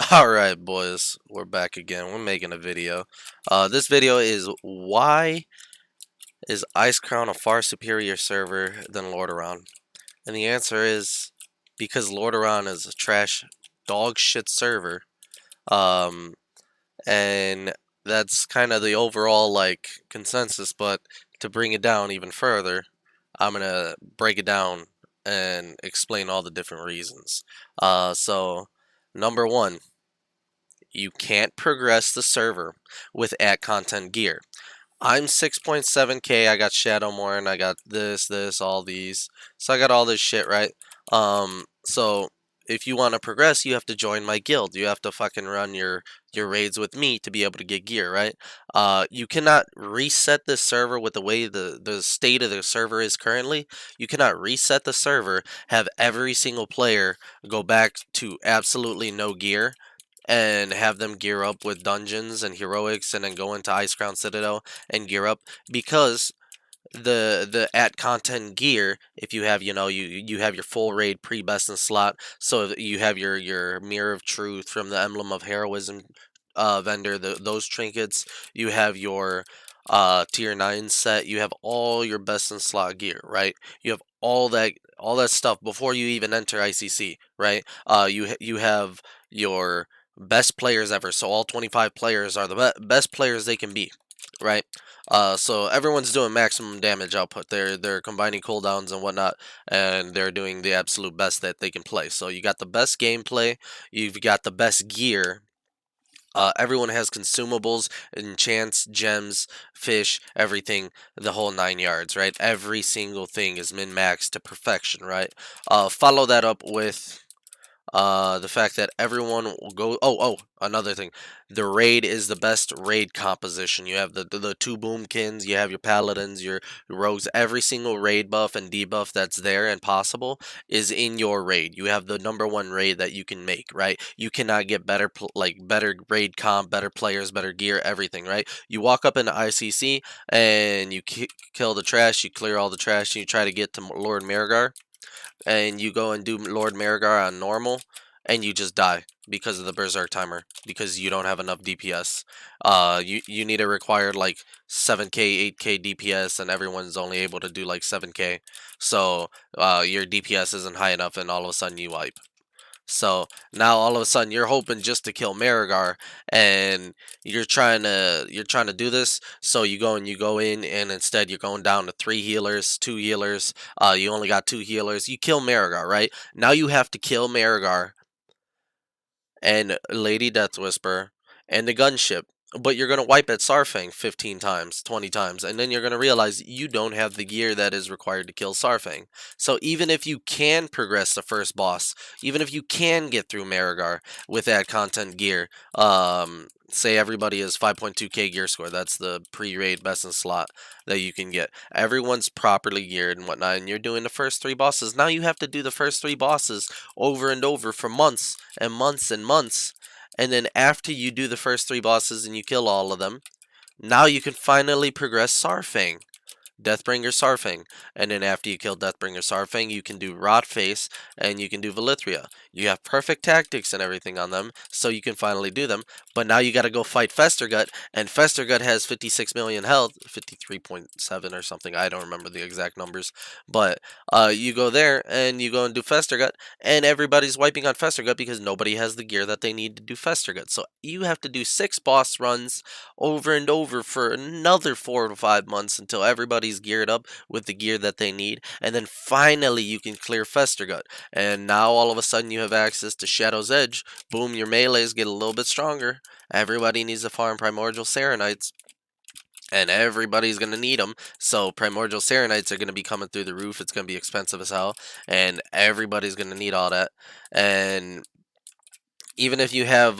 Alright boys, we're back again. We're making a video. This video is why is Icecrown a far superior server than Lordaeron? And the answer is because Lordaeron is a trash dog shit server. Um and that's kind of the overall like consensus, but to bring it down even further, I'm gonna break it down and explain all the different reasons. So number one, you can't progress the server with at content gear. I'm 6.7k. I got Shadowmourne. I got this, all these. So I got all this shit, right? So if you want to progress, you have to join my guild. You have to fucking run your raids with me to be able to get gear, right? You cannot reset this server with the way the state of the server is currently. You cannot reset the server, have every single player go back to absolutely no gear, and have them gear up with dungeons and heroics and then go into Icecrown Citadel and gear up, because the at content gear, if you have, you have your full raid pre-best in slot, so you have your mirror of truth from the emblem of heroism vendor, those trinkets, you have your tier 9 set, you have all your best in slot gear, right? You have all that stuff before you even enter ICC, right? You have your best players ever, so all 25 players are the best players they can be, right? So everyone's doing maximum damage output. They're combining cooldowns and whatnot, and they're doing the absolute best that they can play. So you got the best gameplay, you've got the best gear. Everyone has consumables, enchants, gems, fish, everything, the whole 9 yards, right? Every single thing is min-maxed to perfection, right? Follow that up with the fact that everyone will go. Another thing, the raid is the best raid composition. You have the two boomkins, you have your paladins, your rogues. Every single raid buff and debuff that's there and possible is in your raid. You have the number one raid that you can make, right? You cannot get better better raid comp, better players, better gear, everything, right? You walk up into ICC and you kill the trash, you clear all the trash, and you try to get to Lord Marrowgar, and you go and do Lord Marrowgar on normal, and you just die because of the berserk timer, because you don't have enough DPS. You need a required like 7k, 8k DPS, and everyone's only able to do like 7k. So your DPS isn't high enough, and all of a sudden you wipe. So now all of a sudden you're hoping just to kill Marrowgar, and you're trying to do this. So you go in, and instead you're going down to 3 healers, 2 healers. You only got 2 healers. You kill Marrowgar, right? Now you have to kill Marrowgar and Lady Death Whisper and the gunship. But you're going to wipe at Sarfang 15 times, 20 times, and then you're going to realize you don't have the gear that is required to kill Sarfang. So even if you can progress the first boss, even if you can get through Marrowgar with that content gear, say everybody is 5.2k gear score, that's the pre-raid best in slot that you can get. Everyone's properly geared and whatnot, and you're doing the first 3 bosses. Now you have to do the first 3 bosses over and over for months and months and months. And then after you do the first 3 bosses and you kill all of them, now you can finally progress Sarfang. Deathbringer Sarfang. And then after you kill Deathbringer Sarfang, you can do Rotface and you can do Velithria. You have perfect tactics and everything on them, so you can finally do them. But now you gotta go fight Festergut, and Festergut has 56 million health, 53.7 or something, I don't remember the exact numbers. But you go there and you go and do Festergut, and everybody's wiping on Festergut because nobody has the gear that they need to do Festergut. So you have to do 6 boss runs over and over for another 4 to 5 months until everybody's geared up with the gear that they need, and then finally you can clear Festergut. And now all of a sudden you have access to Shadow's Edge. Boom, your melees get a little bit stronger. Everybody needs to farm Primordial Serenites, and everybody's going to need them. So Primordial Serenites are going to be coming through the roof. It's going to be expensive as hell, and everybody's going to need all that. And even if you have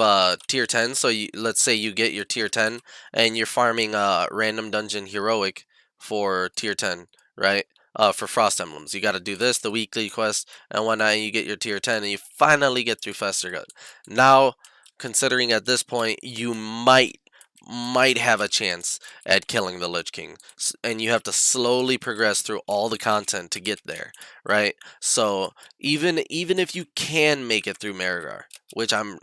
tier 10, so let's say you get your tier 10 and you're farming random dungeon heroic for tier 10, right? For frost emblems, you got to do this, the weekly quest and whatnot, and you get your tier 10 and you finally get through Festergut. Now, considering at this point you might have a chance at killing the Lich King, and you have to slowly progress through all the content to get there, right? So even if you can make it through Marrowgar, which I'm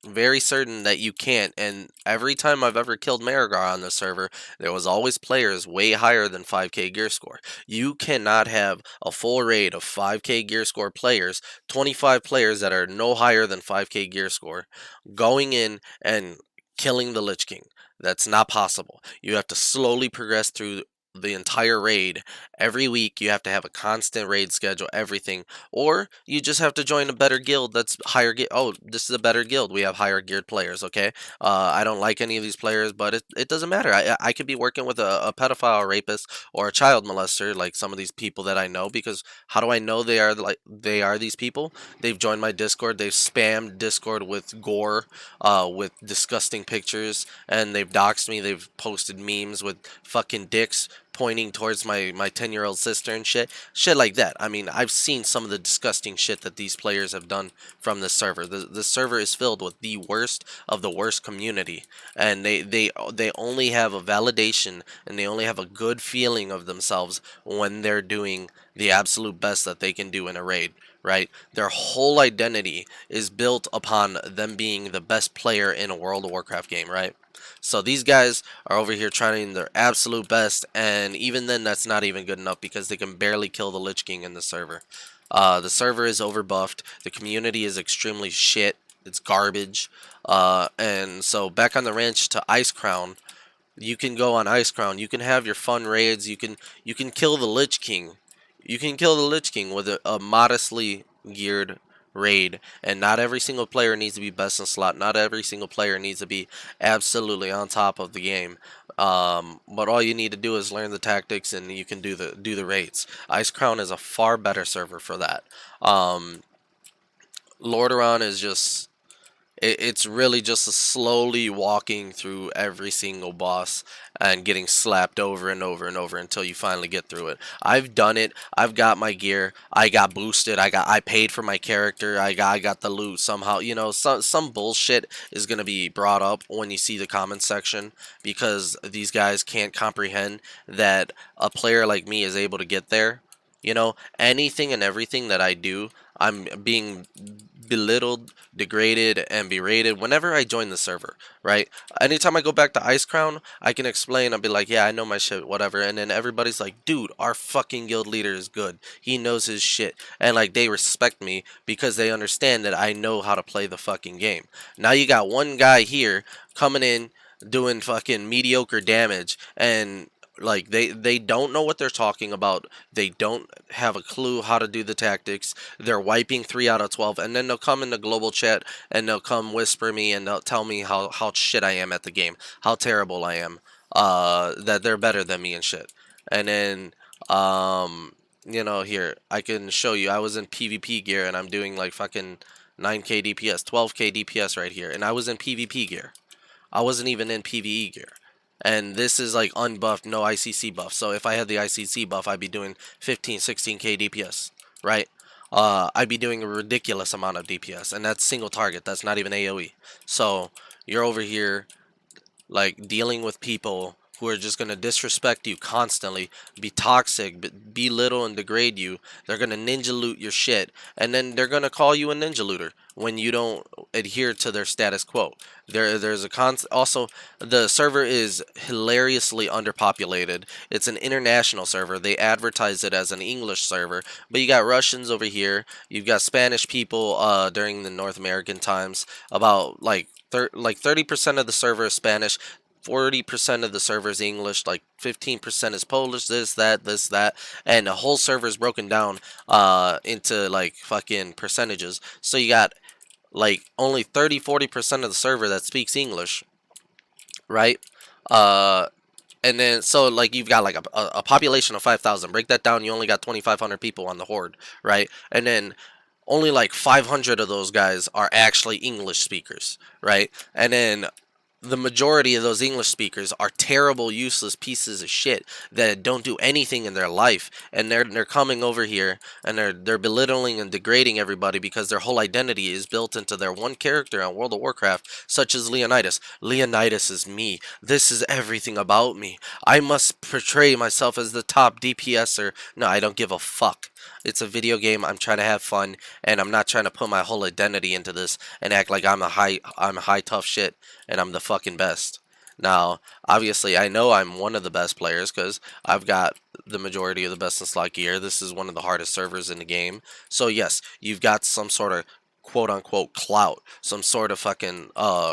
very certain that you can't, and every time I've ever killed Marrowgar on the server, there was always players way higher than 5k gear score. You cannot have a full raid of 5k gear score players, 25 players that are no higher than 5k gear score, going in and killing the Lich King. That's not possible. You have to slowly progress through the entire raid. Every week you have to have a constant raid schedule, everything. Or you just have to join a better guild that's higher gear. Oh, this is a better guild. We have higher geared players, okay? I don't like any of these players, but it doesn't matter. I could be working with a pedophile, a rapist, or a child molester, like some of these people that I know, because how do I know they are these people? They've joined my Discord. They've spammed Discord with gore, with disgusting pictures, and they've doxed me. They've posted memes with fucking dicks pointing towards my 10-year-old sister and shit like that. I mean, I've seen some of the disgusting shit that these players have done from this server. The server is filled with the worst of the worst community, and they only have a validation, and they only have a good feeling of themselves when they're doing the absolute best that they can do in a raid, right? Their whole identity is built upon them being the best player in a World of Warcraft game, right? So these guys are over here trying their absolute best, and even then that's not even good enough because they can barely kill the Lich King in the server. The server is overbuffed. The community is extremely shit. It's garbage. And so back on the ranch to Icecrown, you can go on Icecrown. You can have your fun raids. You can kill the Lich King. You can kill the Lich King with a modestly geared raid, and not every single player needs to be best in slot. Not every single player needs to be absolutely on top of the game. But all you need to do is learn the tactics, and you can do the raids. Icecrown is a far better server for that. Lordaeron is just it's really just a slowly walking through every single boss and getting slapped over and over and over until you finally get through it. I've done it. I've got my gear. I got boosted. I paid for my character. I got the loot somehow. You know, some bullshit is gonna be brought up when you see the comments section, because these guys can't comprehend that a player like me is able to get there. You know, anything and everything that I do, I'm being belittled, degraded, and berated whenever I join the server, right? Anytime I go back to Icecrown, I can explain. I'll be like, yeah, I know my shit, whatever. And then everybody's like, dude, our fucking guild leader is good. He knows his shit. And like, they respect me because they understand that I know how to play the fucking game. Now you got one guy here coming in doing fucking mediocre damage, and like they don't know what they're talking about. They don't have a clue how to do the tactics. They're wiping 3 out of 12, and then they'll come in the global chat and they'll come whisper me and they'll tell me how shit I am at the game, how terrible I am, that they're better than me and shit. And then you know, here I can show you. I was in PvP gear and I'm doing like fucking 9k DPS, 12k DPS right here, and I was in PvP gear. I wasn't even in PvE gear. And this is like unbuffed, no ICC buff. So if I had the ICC buff, I'd be doing 15, 16k DPS, right? I'd be doing a ridiculous amount of DPS, and that's single target. That's not even AoE. So you're over here like dealing with people who are just going to disrespect you constantly, be toxic, belittle and degrade you. They're going to ninja loot your shit, and then they're going to call you a ninja looter when you don't adhere to their status quo. There's a also, the server is hilariously underpopulated. It's an international server. They advertise it as an English server, but you got Russians over here. You've got Spanish people during the North American times. About like 30% of the server is Spanish. 40% of the server is English, like 15% is Polish, this, that, and the whole server is broken down into like fucking percentages. So you got like only 30-40% of the server that speaks English, right? And then so like you've got like a population of 5,000. Break that down, you only got 2,500 people on the horde, right? And then only like 500 of those guys are actually English speakers, right? And then the majority of those English speakers are terrible, useless pieces of shit that don't do anything in their life, and they're coming over here and they're belittling and degrading everybody because their whole identity is built into their one character on World of Warcraft, such as Leonidas. Leonidas is me. This is everything about me. I must portray myself as the top DPSer. No, I don't give a fuck. It's a video game. I'm trying to have fun, and I'm not trying to put my whole identity into this and act like I'm a high tough shit and I'm the fucking best. Now, obviously, I know I'm one of the best players because I've got the majority of the best in slot gear. This is one of the hardest servers in the game. So yes, you've got some sort of quote unquote clout, some sort of fucking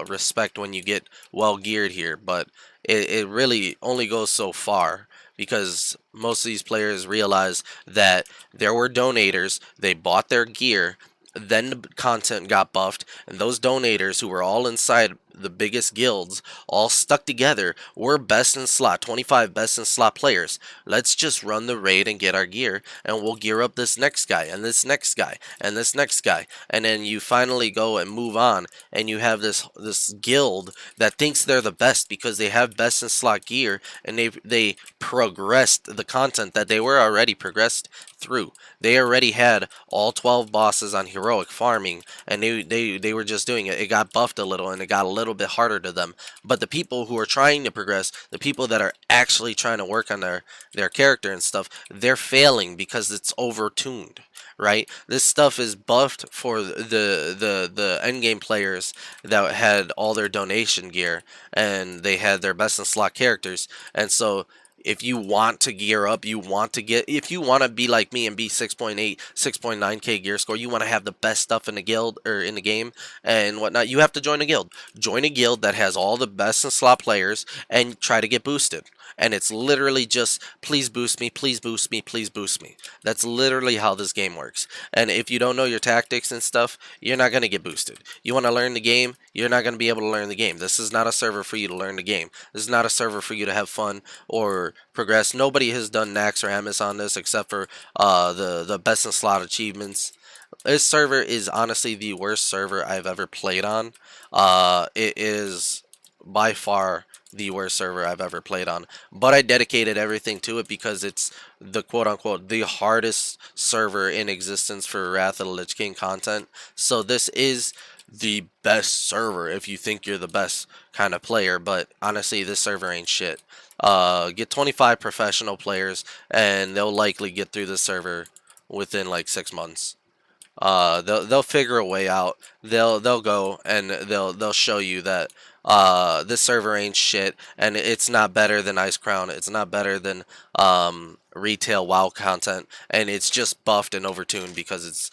respect when you get well geared here, but it really only goes so far because most of these players realize that there were donators, they bought their gear, then the content got buffed, and those donators who were all inside the biggest guilds all stuck together. We're best in slot, 25 best in slot players. Let's just run the raid and get our gear, and we'll gear up this next guy and this next guy and this next guy. And then you finally go and move on, and you have this guild that thinks they're the best because they have best in slot gear, and they progressed the content that they were already progressed through. They already had all 12 bosses on heroic farming, and they were just doing it. It got buffed a little, and it got a little bit harder to them. But the people who are trying to progress, the people that are actually trying to work on their character and stuff, they're failing because it's overtuned. Right, this stuff is buffed for the end game players that had all their donation gear and they had their best in slot characters, and so if you want to gear up, if you want to be like me and be 6.8, 6.9k gear score, you want to have the best stuff in the guild or in the game and whatnot, you have to join a guild. Join a guild that has all the best in slot players and try to get boosted. And it's literally just, please boost me, please boost me, please boost me. That's literally how this game works. And if you don't know your tactics and stuff, you're not going to get boosted. You want to learn the game, you're not going to be able to learn the game. This is not a server for you to learn the game. This is not a server for you to have fun or progress. Nobody has done Nax or Amos on this except for the best in slot achievements. This server is honestly the worst server I've ever played on. It is by far the worst server I've ever played on, but I dedicated everything to it because it's the quote-unquote the hardest server in existence for Wrath of the Lich King content. So this is the best server if you think you're the best kind of player, but honestly this server ain't shit. Get 25 professional players and they'll likely get through the server within like 6 months. They'll figure a way out. They'll go and they'll show you that this server ain't shit, and it's not better than Icecrown. It's not better than retail WoW content, and it's just buffed and overtuned because it's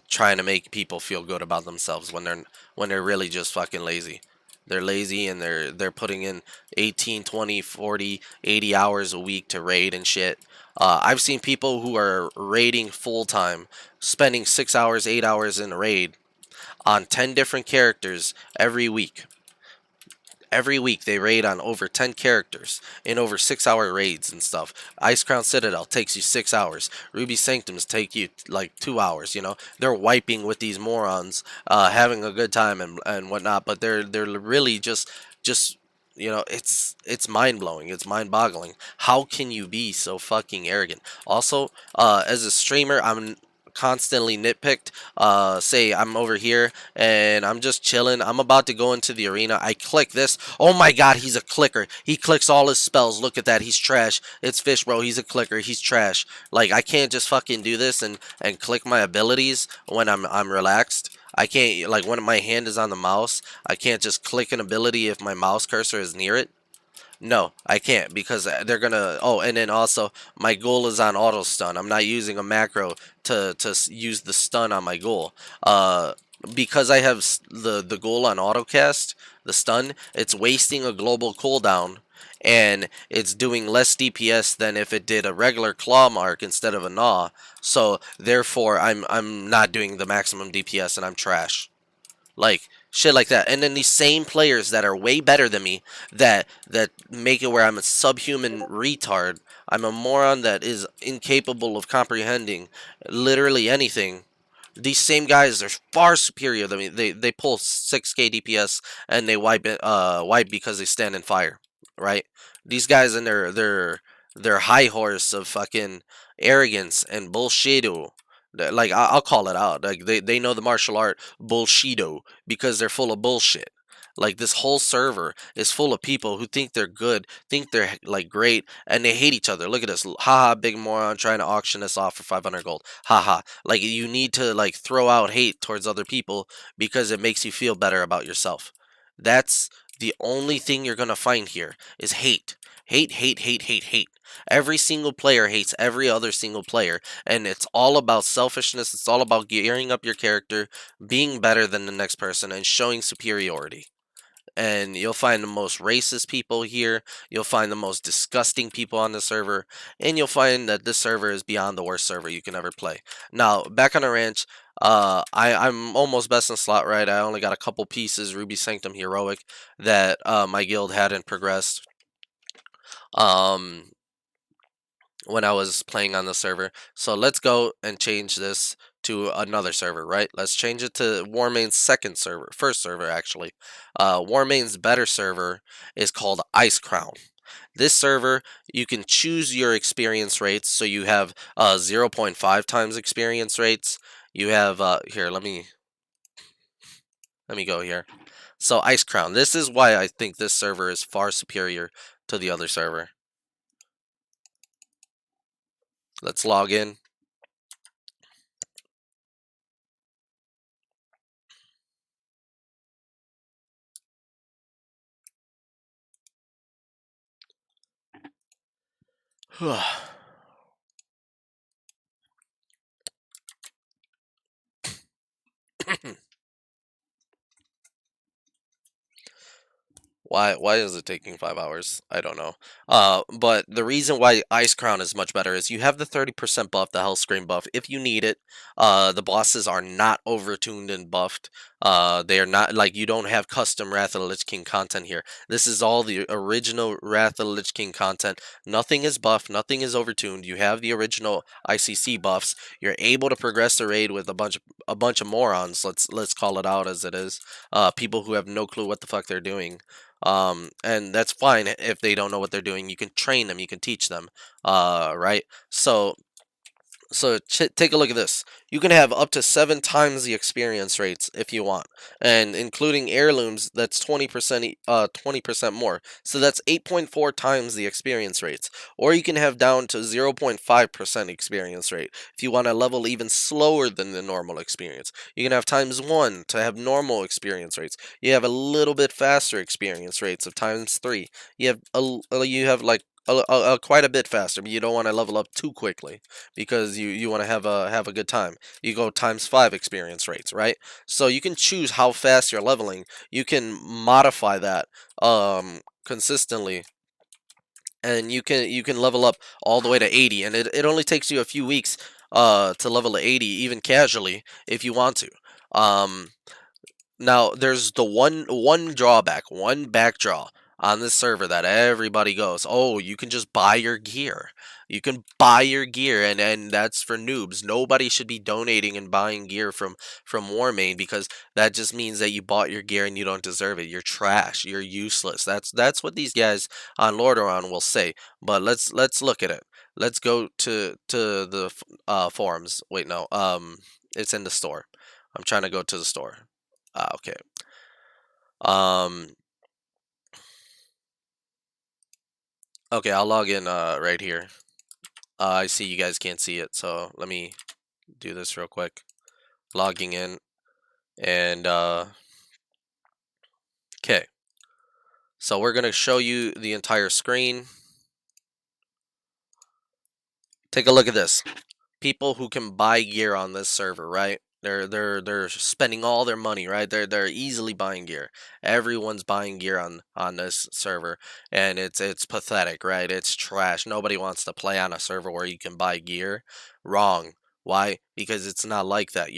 trying to make people feel good about themselves when they're really just fucking lazy. They're lazy and they're putting in 18, 20, 40, 80 hours a week to raid and shit. I've seen people who are raiding full time, spending 6 hours, 8 hours in a raid on 10 different characters every week. Every week they raid on over 10 characters in over 6 hour raids and stuff. Icecrown Citadel takes you 6 hours. Ruby Sanctums take you like 2 hours, you know. They're wiping with these morons, having a good time and whatnot, but they're really just you know, it's mind-blowing. It's mind-boggling. How can you be so fucking arrogant? Also, as a streamer, I'm constantly nitpicked. Say I'm over here and I'm just chilling. I'm about to go into the arena. I click this. Oh my god, he's a clicker. He clicks all his spells. Look at that. He's trash. It's Fish Bro. He's a clicker. He's trash. Like, I can't just fucking do this and click my abilities when I'm relaxed. I can't, like, when my hand is on the mouse, I can't just click an ability if my mouse cursor is near it. No, I can't because they're gonna. Oh, and then also my goal is on auto stun. I'm not using a macro to use the stun on my goal. Because I have the goal on auto cast, the stun. It's wasting a global cooldown, and it's doing less DPS than if it did a regular claw mark instead of a gnaw. So therefore, I'm not doing the maximum DPS, and I'm trash. Like, shit like that. And then these same players that are way better than me, that make it where I'm a subhuman retard, I'm a moron that is incapable of comprehending literally anything, These same guys are far superior. I mean, they pull 6k DPS and they wipe because they stand in fire, right? These guys and their high horse of fucking arrogance and bullshito. Like I'll call it out. Like they know the martial art bullshito because they're full of bullshit. Like this whole server is full of people who think they're good, think they're like great, and they hate each other. Look at this, haha, big moron trying to auction us off for 500 gold, haha. Like you need to like throw out hate towards other people because it makes you feel better about yourself. That's the only thing you're gonna find here is hate. Hate, hate, hate, hate, hate. Every single player hates every other single player, and it's all about selfishness. It's all about gearing up your character, being better than the next person, and showing superiority. And you'll find the most racist people here. You'll find the most disgusting people on the server, and you'll find that this server is beyond the worst server you can ever play. Now, back on the ranch, I'm almost best in slot right. I only got a couple pieces, Ruby Sanctum Heroic, that my guild hadn't progressed. Um, when I was playing on the server. So let's go and change this to another server, right? Let's change it to Warmane's first server actually. Warmane's better server is called Icecrown. This server, you can choose your experience rates, so you have 0.5 times experience rates. You have here. Let me go here. So Icecrown. This is why I think this server is far superior to the other server. Let's log in. Why is it taking 5 hours? I don't know. But the reason why Ice Crown is much better is you have the 30% buff, the hellscream buff, if you need it. The bosses are not overtuned and buffed. They are not like you don't have custom Wrath of the Lich King content here. This is all the original Wrath of the Lich King content. Nothing is buffed, nothing is overtuned. You have the original ICC buffs. You're able to progress the raid with a bunch of morons. Let's call it out as it is. People who have no clue what the fuck they're doing. And that's fine if they don't know what they're doing. You can train them, you can teach them, right? So take a look at this. You can have up to 7 times the experience rates if you want, and including heirlooms, that's 20%, 20% more. So that's 8.4 times the experience rates. Or you can have down to 0.5% experience rate if you want to level even slower than the normal experience. You can have times 1 to have normal experience rates. You have a little bit faster experience rates of times 3. You have like quite a bit faster, but you don't want to level up too quickly because you want to have a good time. You go times 5 experience rates, right? So you can choose how fast you're leveling. You can modify that consistently, and you can level up all the way to 80, and it only takes you a few weeks to level to 80 even casually if you want to. Um Now, there's the one drawback, one backdraw on this server that everybody goes, oh, you can just buy your gear. You can buy your gear, and that's for noobs. Nobody should be donating and buying gear from Warmane because that just means that you bought your gear and you don't deserve it. You're trash. You're useless. That's what these guys on Lordaeron will say. But let's look at it. Let's go to the forums. Wait, no. It's in the store. I'm trying to go to the store. Okay. Um. Okay, I'll log in right here. I see you guys can't see it, so let me do this real quick. Logging in, and okay. So we're gonna show you the entire screen. Take a look at this. People who can buy gear on this server, right? They're spending all their money, right? They're easily buying gear. Everyone's buying gear on this server, and it's pathetic, right? It's trash. Nobody wants to play on a server where you can buy gear. Wrong. Why? Because it's not like that.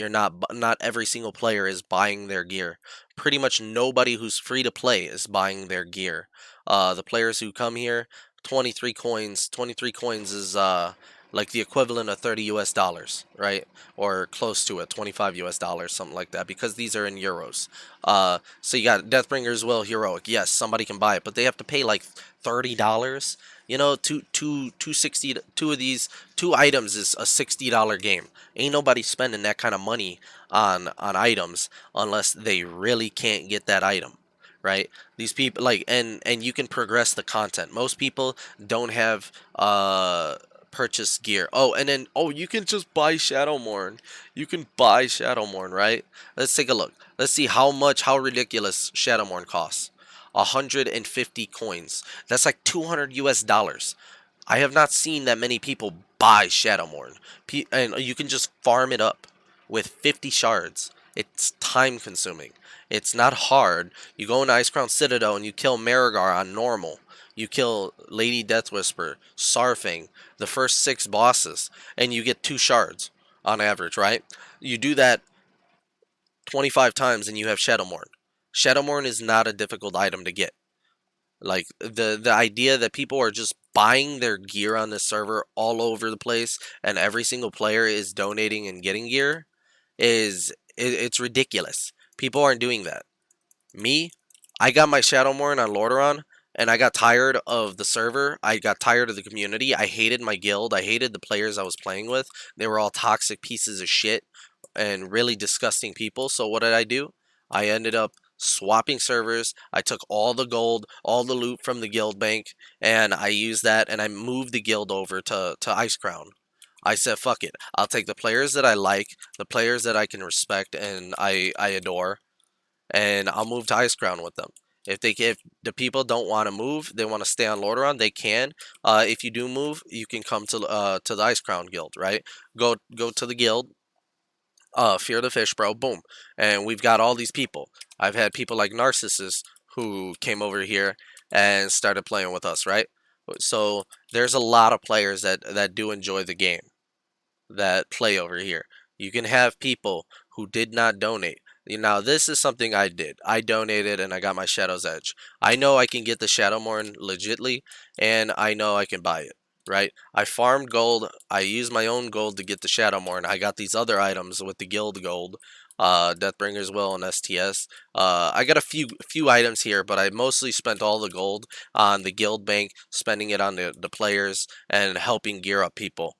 Not every single player is buying their gear. Pretty much nobody who's free to play is buying their gear. The players who come here, 23 coins. 23 coins is like the equivalent of 30 US dollars, right? Or close to it, 25 US dollars, something like that, because these are in euros. So you got Deathbringer's Will Heroic. Yes, somebody can buy it, but they have to pay like $30. You know, two of these two items is a $60 game. Ain't nobody spending that kind of money on items unless they really can't get that item, right? These people like, and you can progress the content. Most people don't have purchase gear. Oh, and then you can just buy Shadowmourne. You can buy Shadowmourne, right? Let's take a look. Let's see how ridiculous Shadowmourne costs. 150 coins. That's like 200 US dollars. I have not seen that many people buy Shadowmourne. And you can just farm it up with 50 shards. It's time consuming. It's not hard. You go into Icecrown Citadel and you kill Marrowgar on normal. You kill Lady Deathwhisper, Sarfang, the first 6 bosses, and you get 2 shards on average, right? You do that 25 times and you have Shadowmourne. Shadowmourne is not a difficult item to get. Like the idea that people are just buying their gear on this server all over the place and every single player is donating and getting gear it's ridiculous. People aren't doing that. Me, I got my Shadowmourne on Lordaeron and I got tired of the server. I got tired of the community. I hated my guild. I hated the players I was playing with. They were all toxic pieces of shit and really disgusting people. So what did I do? I ended up swapping servers. I took all the gold, all the loot from the guild bank, and I used that and I moved the guild over to Icecrown. I said, fuck it. I'll take the players that I like, the players that I can respect and I adore, and I'll move to Icecrown with them. If the people don't want to move, they want to stay on Lordaeron, they can. If you do move, you can come to the Icecrown guild, right? Go to the guild, Fear the Fish, bro, boom. And we've got all these people. I've had people like Narcissus who came over here and started playing with us, right? So there's a lot of players that do enjoy the game that play over here. You can have people who did not donate. Now, this is something I did. I donated and I got my Shadow's Edge. I know I can get the Shadowmourne legitly, and I know I can buy it, right? I farmed gold. I used my own gold to get the Shadowmourne. I got these other items with the guild gold, Deathbringer's Will and STS. I got a few items here, but I mostly spent all the gold on the guild bank, spending it on the players and helping gear up people.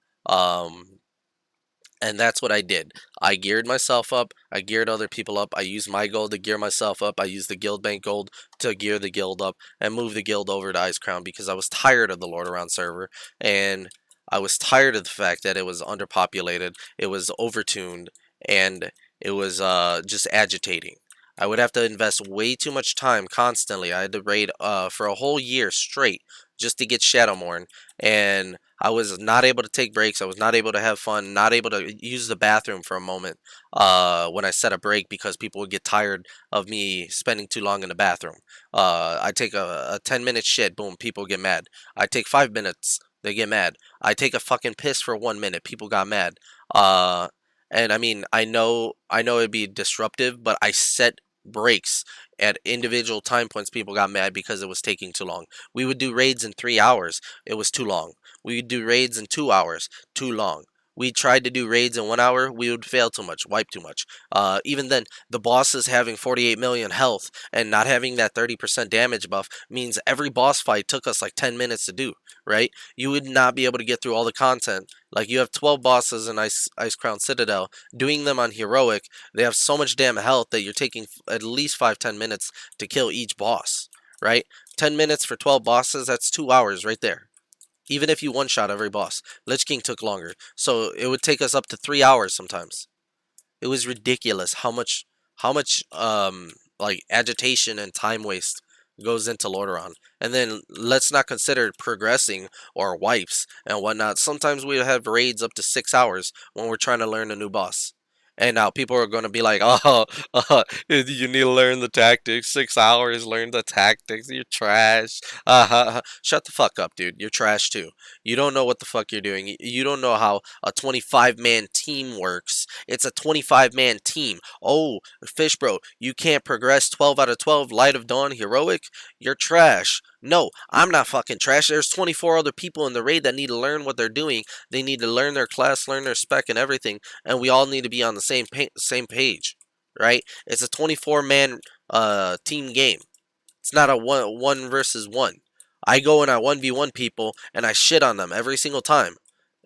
And that's what I did. I geared myself up. I geared other people up. I used my gold to gear myself up. I used the guild bank gold to gear the guild up and move the guild over to Icecrown because I was tired of the Lordaeron server. And I was tired of the fact that it was underpopulated, it was overtuned, and it was just agitating. I would have to invest way too much time constantly. I had to raid for a whole year straight just to get Shadowmourne, and I was not able to take breaks. I was not able to have fun, not able to use the bathroom for a moment when I set a break because people would get tired of me spending too long in the bathroom. I take a 10-minute shit, boom, people get mad. I take 5 minutes, they get mad. I take a fucking piss for 1 minute, people got mad. And I mean, I know it'd be disruptive, but I set breaks at individual time points. People got mad because it was taking too long. We would do raids in 3 hours. It was too long. We would do raids in 2 hours. Too long. We tried to do raids in 1 hour. We would fail too much. Wipe too much. Even then, the bosses having 48 million health and not having that 30% damage buff means every boss fight took us like 10 minutes to do, right? You would not be able to get through all the content. Like, you have 12 bosses in Icecrown Citadel. Doing them on Heroic, they have so much damn health that you're taking at least 5-10 minutes to kill each boss, right? 10 minutes for 12 bosses, that's 2 hours right there. Even if you one-shot every boss. Lich King took longer. So it would take us up to 3 hours sometimes. It was ridiculous how much like agitation and time waste goes into Lordaeron. And then let's not consider progressing or wipes and whatnot. Sometimes we have raids up to 6 hours when we're trying to learn a new boss. And now people are going to be like, oh, you need to learn the tactics. 6 hours, learn the tactics. You're trash. Shut the fuck up, dude. You're trash too. You don't know what the fuck you're doing. You don't know how a 25-man team works. It's a 25-man team. Oh, Fish Bro, you can't progress 12 out of 12 Light of Dawn Heroic? You're trash. No, I'm not fucking trash. There's 24 other people in the raid that need to learn what they're doing. They need to learn their class, learn their spec and everything, and we all need to be on the same page, right? It's a 24-man team game. It's not a one versus one. I go and I 1v1 people and I shit on them every single time.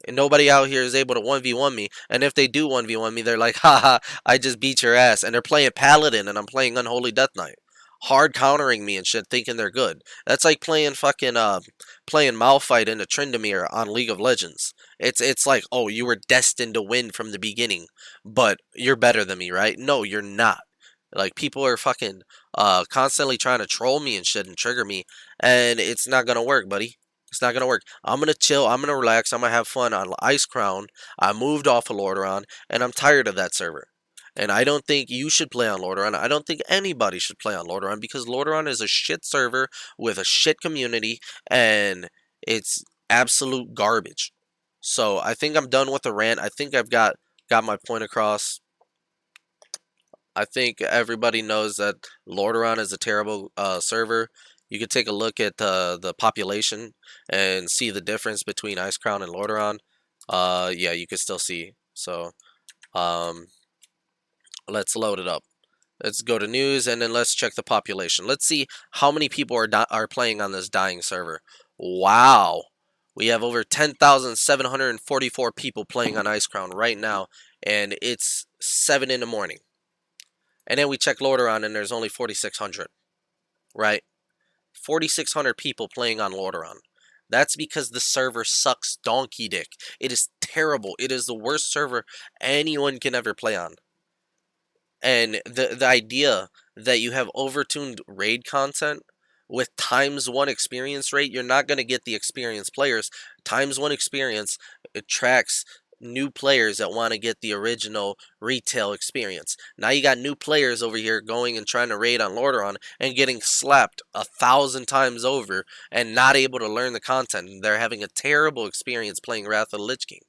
And nobody out here is able to 1v1 me. And if they do 1v1 me, they're like, haha, I just beat your ass. And they're playing Paladin and I'm playing Unholy Death Knight. Hard countering me and shit, thinking they're good. That's like playing fucking playing Malphite into Tryndamere on League of Legends. It's like, oh, you were destined to win from the beginning, but you're better than me, right? No, you're not. Like, people are fucking constantly trying to troll me and shit and trigger me, and it's not gonna work, buddy. It's not gonna work. I'm gonna chill. I'm gonna relax. I'm gonna have fun on Icecrown. I moved off of Lordaeron, and I'm tired of that server. And I don't think you should play on Lordaeron. I don't think anybody should play on Lordaeron because Lordaeron is a shit server with a shit community, and it's absolute garbage. So I think I'm done with the rant. I think I've got my point across. I think everybody knows that Lordaeron is a terrible server. You could take a look at the population and see the difference between Icecrown and Lordaeron. Yeah, you can still see. So, um, let's load it up. Let's go to news and then let's check the population. Let's see how many people are playing on this dying server. Wow. We have over 10,744 people playing on Icecrown right now, and it's 7 in the morning. And then we check Lordaeron and there's only 4,600, right? 4,600 people playing on Lordaeron. That's because the server sucks donkey dick. It is terrible. It is the worst server anyone can ever play on. And the idea that you have overtuned raid content with ×1 experience rate, you're not going to get the experienced players. ×1 experience attracts new players that want to get the original retail experience. Now you got new players over here going and trying to raid on Lordaeron and getting slapped 1,000 times over and not able to learn the content. They're having a terrible experience playing Wrath of the Lich King.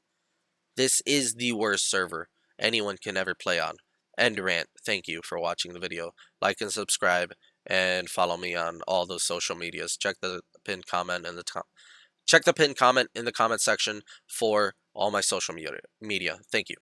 This is the worst server anyone can ever play on. End rant. Thank you for watching the video. Like and subscribe and follow me on all those social medias. Check the pinned comment in the comment section for all my social media. Thank you.